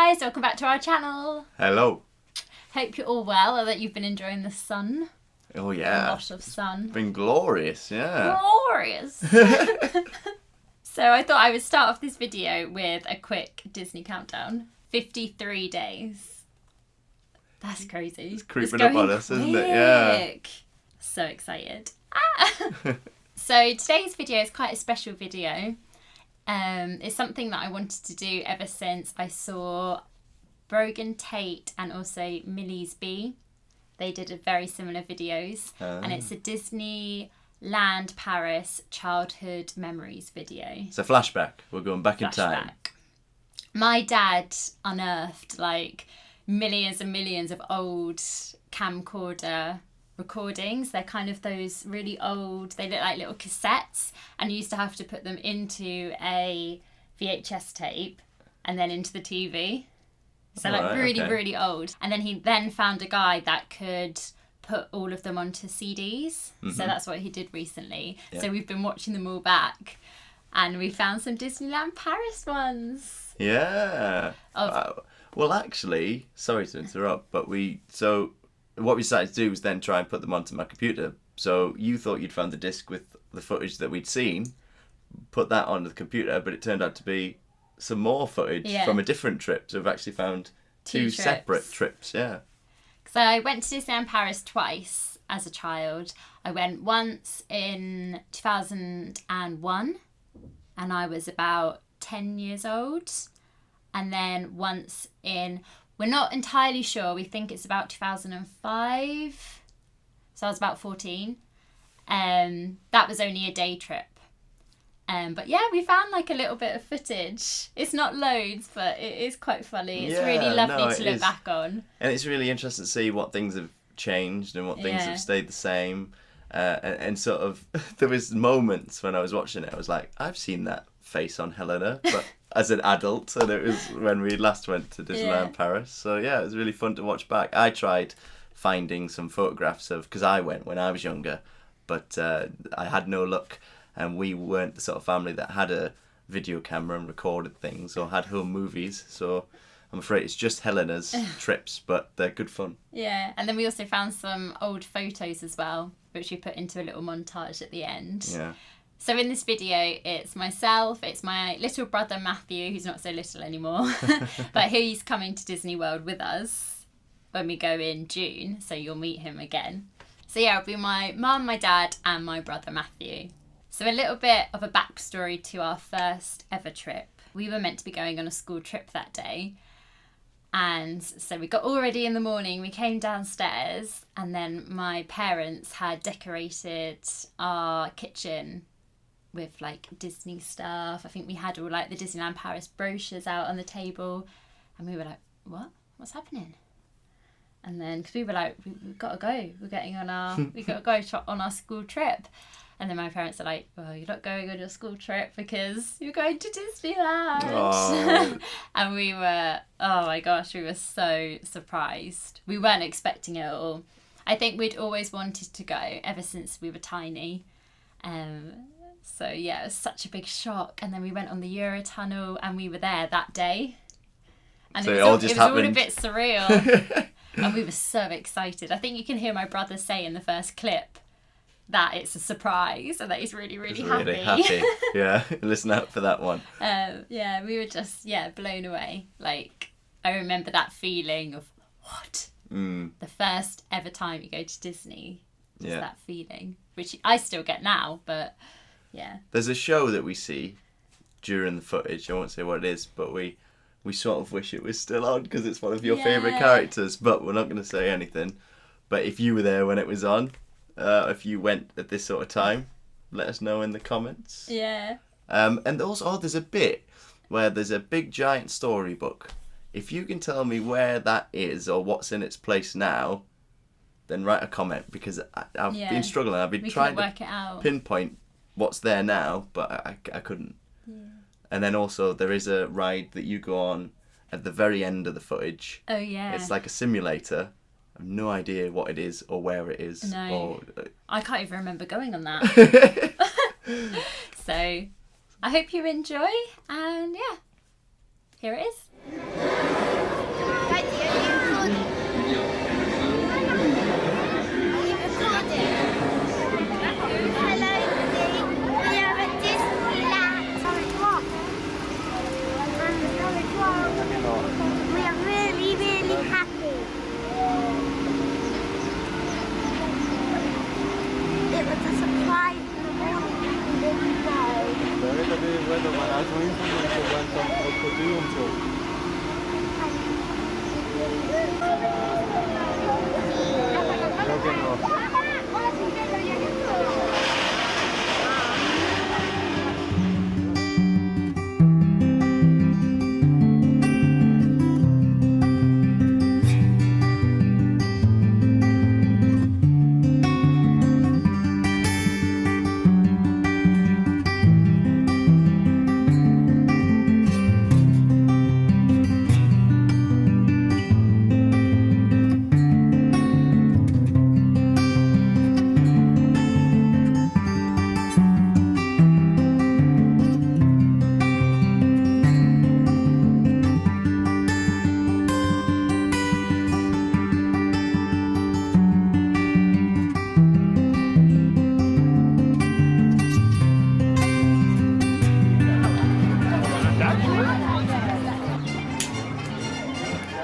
guys, welcome back to our channel. Hello. Hope you're all well and that you've been enjoying the sun. Oh yeah. A lot of sun. It's been glorious, yeah. Glorious. So I thought I would start off this video with a quick Disney countdown. 53 days. That's crazy. It's creeping up on us, isn't it? Yeah. So excited. So today's video is quite a special video. It's something that I wanted to do ever since I saw Brogan Tate and also Millie's B. They did a very similar videos, and it's a Disneyland Paris childhood memories video. It's a flashback. We're going back in time. My dad unearthed like millions and millions of old camcorder recordings. They're kind of those really old, they look like little cassettes, and you used to have to put them into a VHS tape and then into the TV. So really old. And then he then found a guy that could put all of them onto CDs. So that's what he did recently. Yeah. So we've been watching them all back, and we found some Disneyland Paris ones. Yeah. Well, actually, sorry to interrupt, but what we decided to do was then try and put them onto my computer. So you thought you'd found the disc with the footage that we'd seen, put that onto the computer, but it turned out to be some more footage from a different trip. So we've actually found two separate trips, yeah. So I went to Disneyland Paris twice as a child. I went once in 2001, and I was about 10 years old. And then once in... We're not entirely sure. We think it's about 2005. So I was about 14. That was only a day trip. But yeah, we found like a little bit of footage. It's not loads, but it is quite funny. It's really lovely to look back on. And it's really interesting to see what things have changed and what things have stayed the same. And sort of, there was moments when I was watching it, I was like, I've seen that face on Helena, but as an adult, and it was when we last went to Disneyland Paris. So yeah, it was really fun to watch back. I tried finding some photographs of, because I went when I was younger, but I had no luck, and we weren't the sort of family that had a video camera and recorded things or had home movies, so I'm afraid it's just Helena's trips, but they're good fun. Yeah, and then we also found some old photos as well, which we put into a little montage at the end. Yeah. So in this video, it's myself, it's my little brother Matthew, who's not so little anymore, but he's coming to Disney World with us when we go in June, so you'll meet him again. So yeah, it'll be my mum, my dad, and my brother Matthew. So a little bit of a backstory to our first ever trip. We were meant to be going on a school trip that day, and so we got all ready in the morning, we came downstairs, and then my parents had decorated our kitchen with like Disney stuff. I think we had all like the Disneyland Paris brochures out on the table, and we were like, what's happening? And then, because we were like, we've got to go, we got to go on our school trip. And then my parents are like, well, you're not going on your school trip because you're going to Disneyland. And we were, oh my gosh, we were so surprised. We weren't expecting it at all. I think we'd always wanted to go ever since we were tiny. So yeah, it was such a big shock. And then we went on the Eurotunnel, and we were there that day. And so it was all a bit surreal. And we were so excited. I think you can hear my brother say in the first clip that it's a surprise and that he's really, really happy. Really happy. Yeah, listen out for that one. Yeah, we were just, blown away. Like, I remember that feeling of, what? The first ever time you go to Disney. Just that feeling, which I still get now, but yeah. There's a show that we see during the footage. I won't say what it is, but we sort of wish it was still on because it's one of your favourite characters, but we're not going to say anything. But if you were there when it was on, if you went at this sort of time, let us know in the comments. Yeah. And also, there's a bit where there's a big giant storybook. If you can tell me where that is or what's in its place now, then write a comment, because I've been struggling. I've been trying to pinpoint what's there now, but I couldn't. Yeah. And then also there is a ride that you go on at the very end of the footage. Oh yeah. It's like a simulator. I have no idea what it is or where it is. No. I can't even remember going on that. So I hope you enjoy, and yeah, here it is.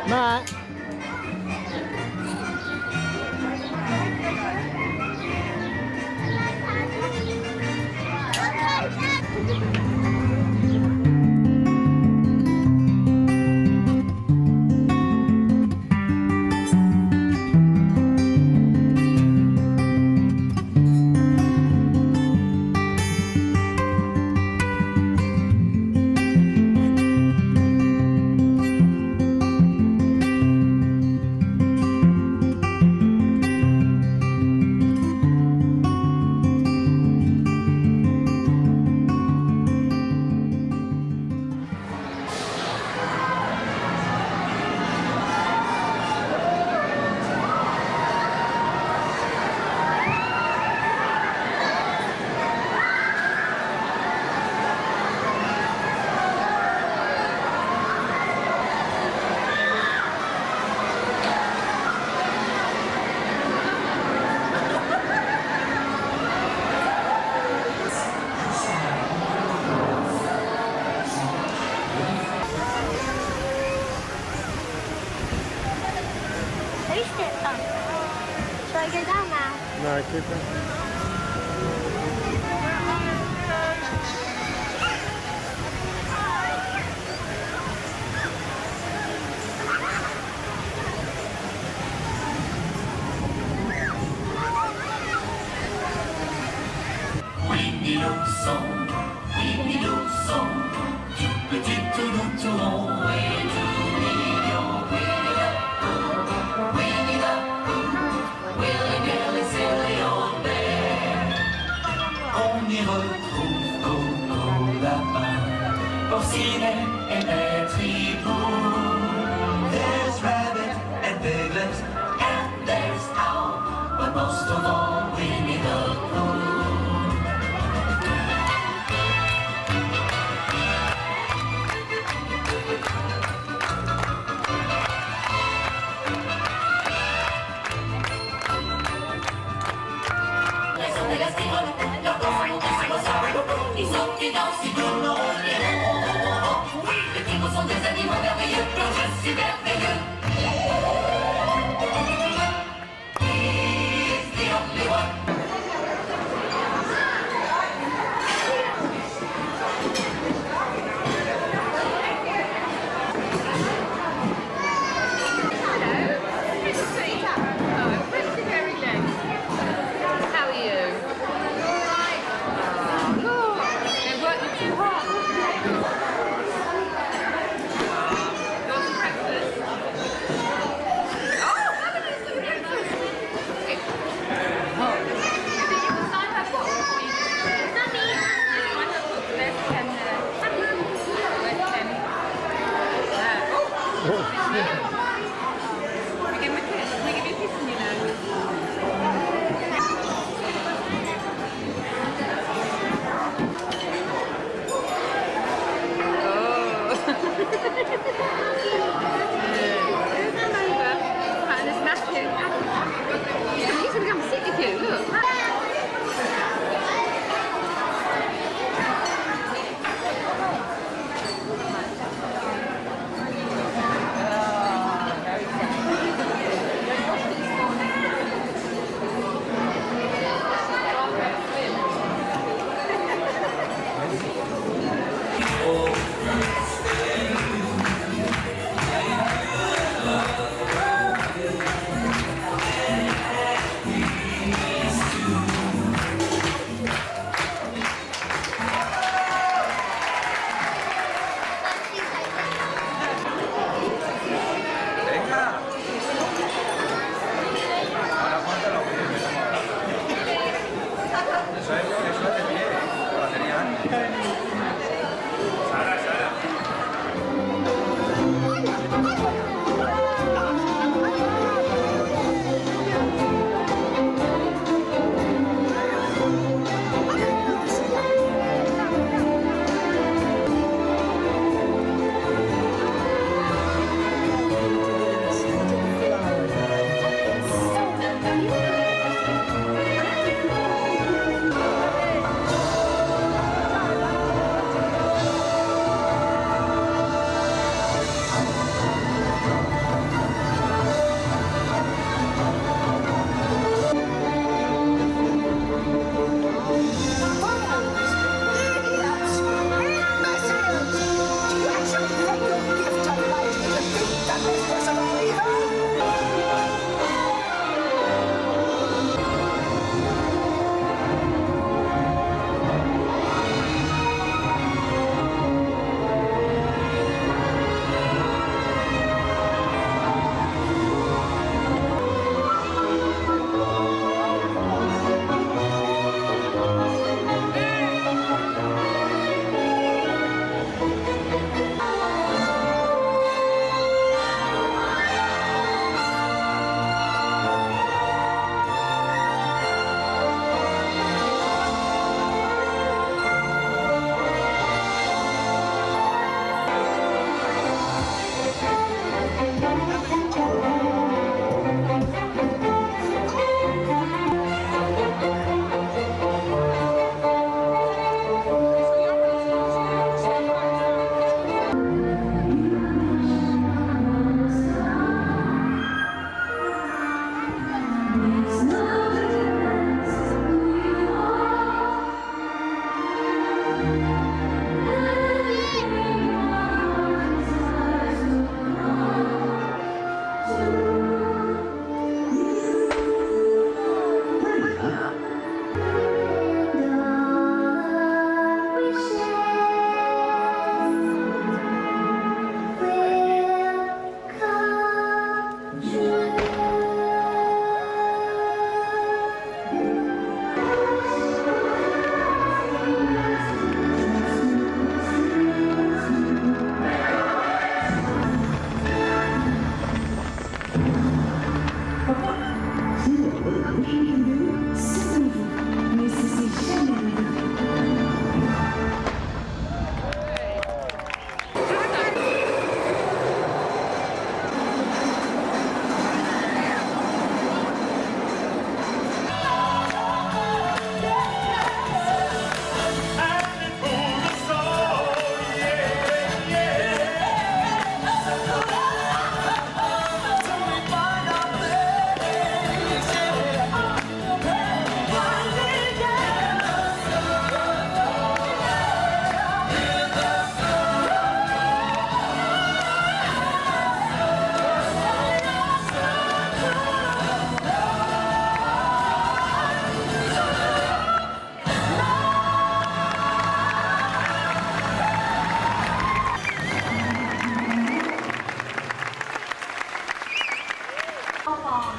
Matt. Shall I go down now? No, keep it. Winnie l'ourson, Winnie l'ourson, tout petit, tout doux, tout rond et tout mignon. Winnie the Pooh, Willy-nilly, silly old bear. On y retrouve Coco Lapin, Porcinet et Maître Hibou. There's Rabbit and Piglet and there's Owl, but most of all Winnie the Pooh. Ils sont qui dansent, ils tournent en rond et rond. Oui, les tigres sont des animaux merveilleux, comme je suis merveilleux. He's the only one.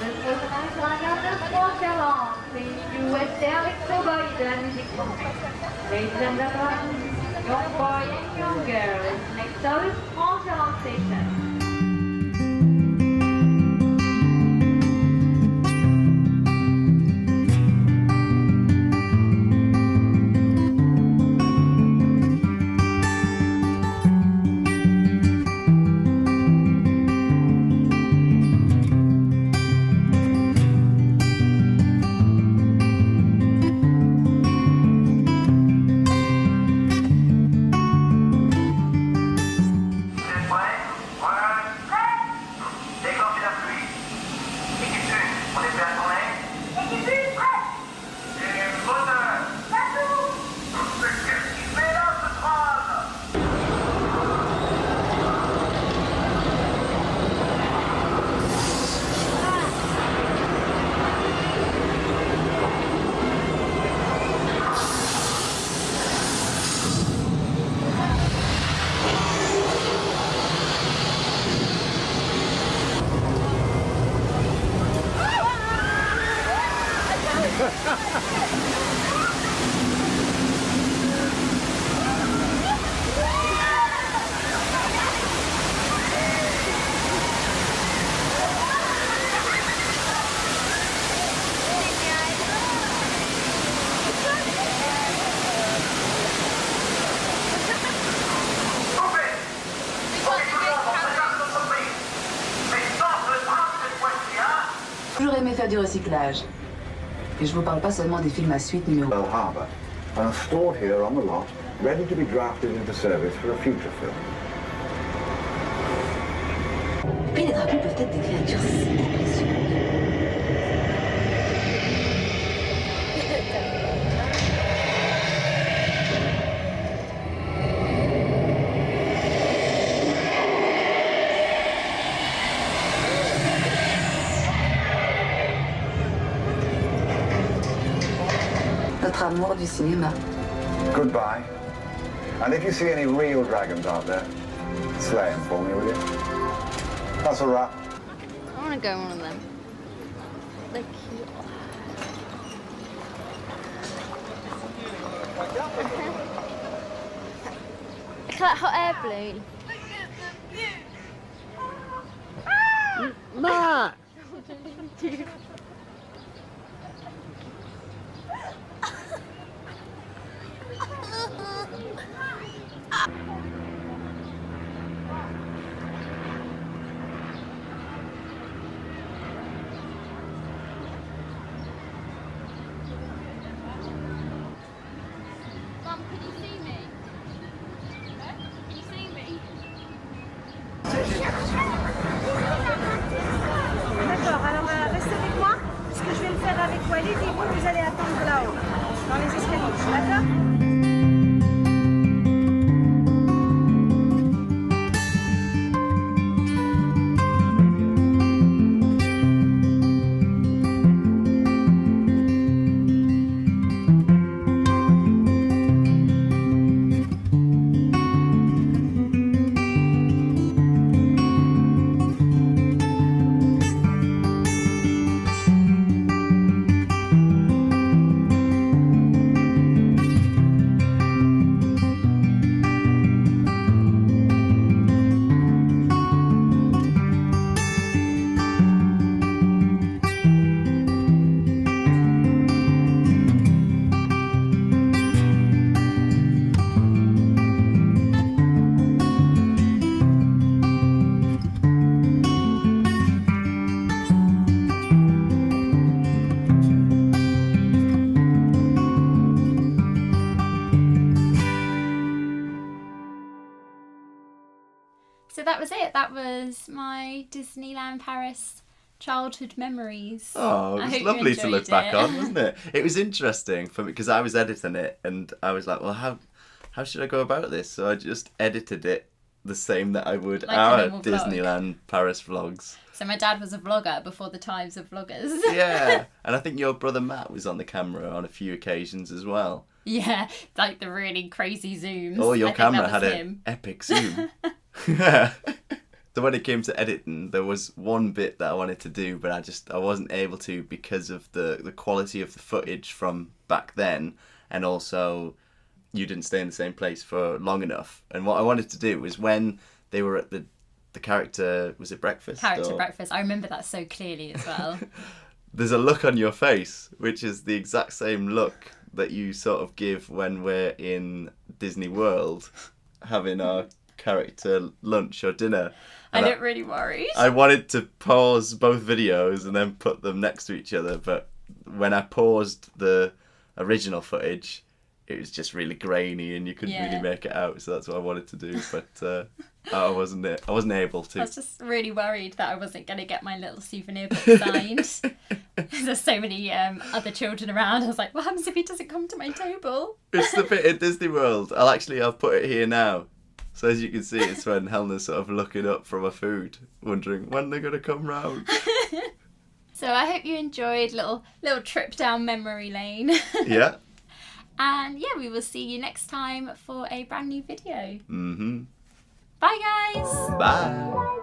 Notre sur la gare de Froid-Ferrand, c'est une du western avec Cowboy de la musique française. Ladies and gentlemen, young boy and young girl, next stop is Froid-Ferrand station. Toujours aimé faire du recyclage. Et je vous parle pas seulement des films à suite numéro. Pearl Harbor and are stored here on the lot, ready to be drafted into service for a future film. Et puis les dragons peuvent être des créatures si impressionnantes. Notre amour du cinéma. Goodbye. And if you see any real dragons out there, slay them for me, will you? That's a wrap. I want to go on one of them. They're cute. Look at that hot air balloon. Matt! Mum, can you see me? Can you see me? D'accord, alors restez avec moi, parce que je vais le faire avec Walid et vous allez attendre là-haut, dans les escaliers, d'accord? So that was it. That was my Disneyland Paris childhood memories. Oh, it I was hope you lovely to look enjoyed back it. on, wasn't it? It was interesting for me because I was editing it and I was like, well, how should I go about this? So I just edited it the same that I would Like a our normal vlog. Disneyland Paris vlogs. So my dad was a vlogger before the times of vloggers. Yeah, and I think your brother Matt was on the camera on a few occasions as well. Yeah, like the really crazy zooms. Oh, your I think camera that had was an him. epic zoom. Yeah. So when it came to editing, there was one bit that I wanted to do, but I wasn't able to because of the quality of the footage from back then, and also you didn't stay in the same place for long enough. And what I wanted to do was when they were at the character, was it breakfast? Breakfast. I remember that so clearly as well. There's a look on your face, which is the exact same look that you sort of give when we're in Disney World having our character lunch or dinner. I get really worried. I wanted to pause both videos and then put them next to each other, but when I paused the original footage, it was just really grainy and you couldn't really make it out. So that's what I wanted to do, but I wasn't able to. I was just really worried that I wasn't going to get my little souvenir book signed. There's so many other children around. I was like, what happens if he doesn't come to my table? It's the bit at Disney World. I'll put it here now. So as you can see, it's when Helena's sort of looking up from her food, wondering when they're going to come round. So I hope you enjoyed little trip down memory lane. Yeah. And yeah, we will see you next time for a brand new video. Mm-hmm. Bye guys. Bye.